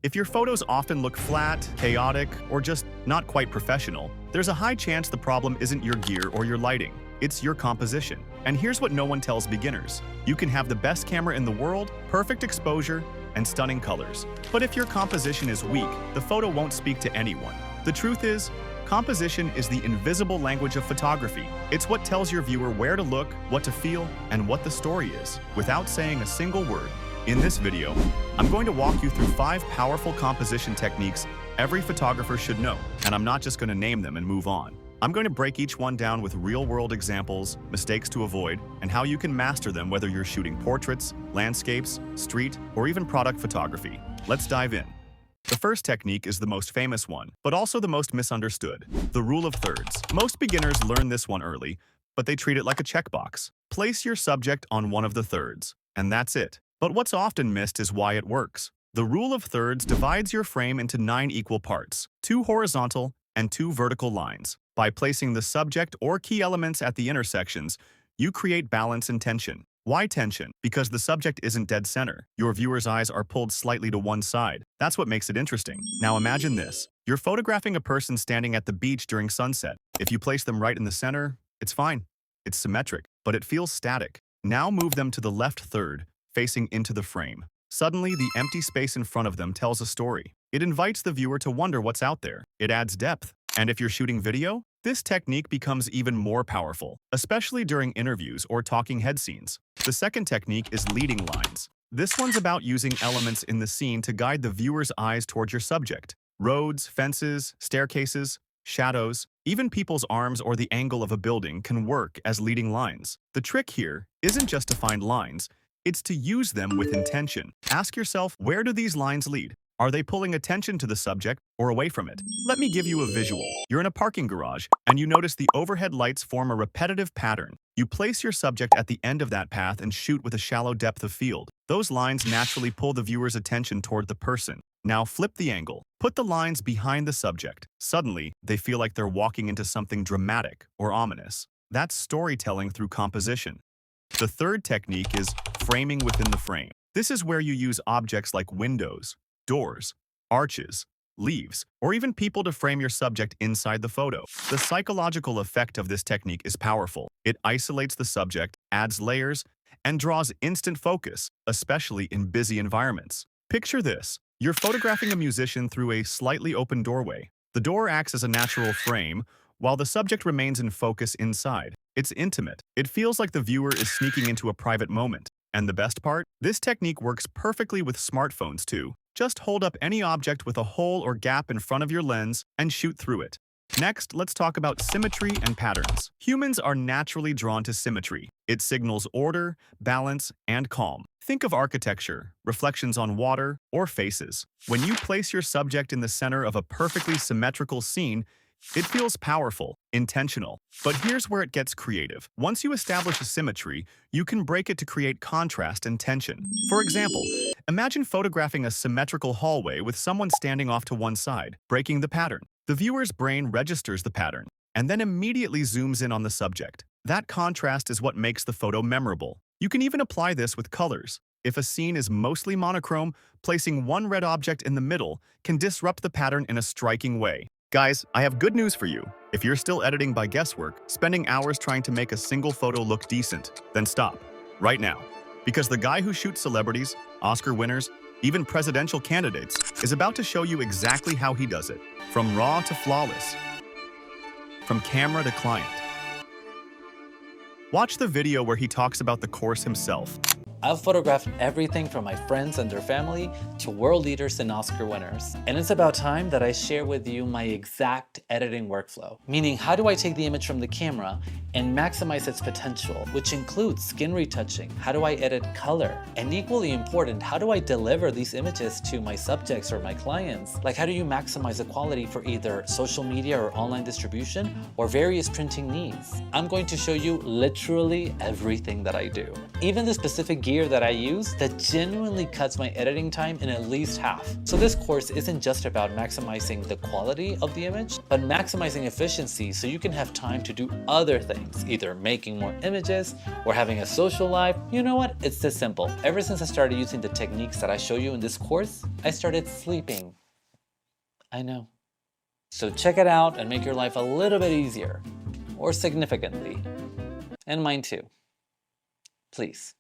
If your photos often look flat, chaotic, or just not quite professional, there's a high chance the problem isn't your gear or your lighting. It's your composition. And here's what no one tells beginners. You can have the best camera in the world, perfect exposure, and stunning colors. But if your composition is weak, the photo won't speak to anyone. The truth is, composition is the invisible language of photography. It's what tells your viewer where to look, what to feel, and what the story is, without saying a single word. In this video, I'm going to walk you through 5 powerful composition techniques every photographer should know, and I'm not just going to name them and move on. I'm going to break each one down with real-world examples, mistakes to avoid, and how you can master them whether you're shooting portraits, landscapes, street, or even product photography. Let's dive in. The first technique is the most famous one, but also the most misunderstood, the rule of thirds. Most beginners learn this one early, but they treat it like a checkbox. Place your subject on one of the thirds, and that's it. But what's often missed is why it works. The rule of thirds divides your frame into 9 equal parts, 2 horizontal and 2 vertical lines. By placing the subject or key elements at the intersections, you create balance and tension. Why tension? Because the subject isn't dead center. Your viewer's eyes are pulled slightly to one side. That's what makes it interesting. Now imagine this. You're photographing a person standing at the beach during sunset. If you place them right in the center, it's fine. It's symmetric, but it feels static. Now move them to the left third, facing into the frame. Suddenly, the empty space in front of them tells a story. It invites the viewer to wonder what's out there. It adds depth. And if you're shooting video, this technique becomes even more powerful, especially during interviews or talking head scenes. The second technique is leading lines. This one's about using elements in the scene to guide the viewer's eyes towards your subject. Roads, fences, staircases, shadows, even people's arms or the angle of a building can work as leading lines. The trick here isn't just to find lines, it's to use them with intention. Ask yourself, where do these lines lead? Are they pulling attention to the subject or away from it? Let me give you a visual. You're in a parking garage, and you notice the overhead lights form a repetitive pattern. You place your subject at the end of that path and shoot with a shallow depth of field. Those lines naturally pull the viewer's attention toward the person. Now flip the angle. Put the lines behind the subject. Suddenly, they feel like they're walking into something dramatic or ominous. That's storytelling through composition. The third technique is framing within the frame. This is where you use objects like windows, doors, arches, leaves, or even people to frame your subject inside the photo. The psychological effect of this technique is powerful. It isolates the subject, adds layers, and draws instant focus, especially in busy environments. Picture this. You're photographing a musician through a slightly open doorway. The door acts as a natural frame, while the subject remains in focus inside. It's intimate. It feels like the viewer is sneaking into a private moment. And the best part? This technique works perfectly with smartphones too. Just hold up any object with a hole or gap in front of your lens and shoot through it. Next, let's talk about symmetry and patterns. Humans are naturally drawn to symmetry. It signals order, balance, and calm. Think of architecture, reflections on water, or faces. When you place your subject in the center of a perfectly symmetrical scene, it feels powerful, intentional. But here's where it gets creative. Once you establish a symmetry, you can break it to create contrast and tension. For example, imagine photographing a symmetrical hallway with someone standing off to one side, breaking the pattern. The viewer's brain registers the pattern and then immediately zooms in on the subject. That contrast is what makes the photo memorable. You can even apply this with colors. If a scene is mostly monochrome, placing one red object in the middle can disrupt the pattern in a striking way. Guys, I have good news for you. If you're still editing by guesswork, spending hours trying to make a single photo look decent, then stop, right now. Because the guy who shoots celebrities, Oscar winners, even presidential candidates, is about to show you exactly how he does it. From raw to flawless. From camera to client. Watch the video where he talks about the course himself. I've photographed everything from my friends and their family to world leaders and Oscar winners. And it's about time that I share with you my exact editing workflow. Meaning, how do I take the image from the camera and maximize its potential, which includes skin retouching? How do I edit color? And equally important, how do I deliver these images to my subjects or my clients? Like, how do you maximize the quality for either social media or online distribution or various printing needs? I'm going to show you literally everything that I do. Even the specific gear gear that I use that genuinely cuts my editing time in at least half. So this course isn't just about maximizing the quality of the image, but maximizing efficiency so you can have time to do other things, either making more images or having a social life. You know what? It's this simple. Ever since I started using the techniques that I show you in this course, I started sleeping. I know. So check it out and make your life a little bit easier, or significantly. And mine too. Please.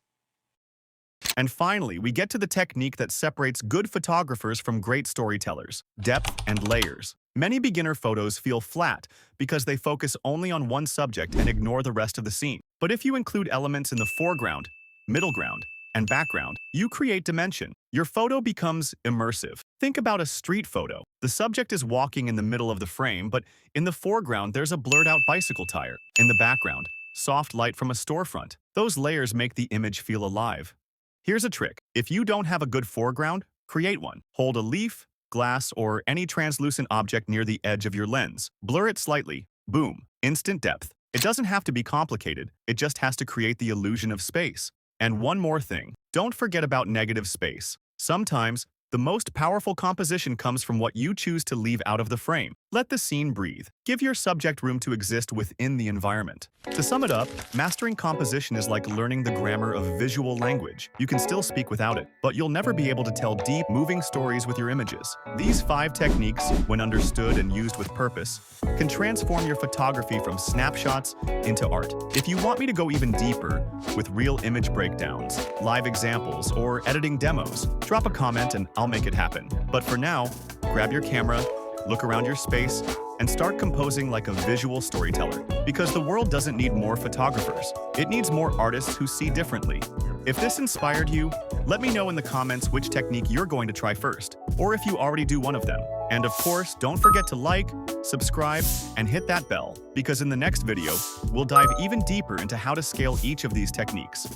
And finally, we get to the technique that separates good photographers from great storytellers: depth and layers. Many beginner photos feel flat because they focus only on one subject and ignore the rest of the scene. But if you include elements in the foreground, middle ground, and background, you create dimension. Your photo becomes immersive. Think about a street photo. The subject is walking in the middle of the frame, but in the foreground there's a blurred-out bicycle tire. In the background, soft light from a storefront. Those layers make the image feel alive. Here's a trick. If you don't have a good foreground, create one. Hold a leaf, glass, or any translucent object near the edge of your lens. Blur it slightly. Boom. Instant depth. It doesn't have to be complicated. It just has to create the illusion of space. And one more thing. Don't forget about negative space. Sometimes, the most powerful composition comes from what you choose to leave out of the frame. Let the scene breathe. Give your subject room to exist within the environment. To sum it up, mastering composition is like learning the grammar of visual language. You can still speak without it, but you'll never be able to tell deep, moving stories with your images. These 5 techniques, when understood and used with purpose, can transform your photography from snapshots into art. If you want me to go even deeper with real image breakdowns, live examples, or editing demos, drop a comment and I'll make it happen. But for now, grab your camera, look around your space, and start composing like a visual storyteller. Because the world doesn't need more photographers. It needs more artists who see differently. If this inspired you, let me know in the comments which technique you're going to try first, or if you already do one of them. And of course, don't forget to like, subscribe, and hit that bell, because in the next video, we'll dive even deeper into how to scale each of these techniques.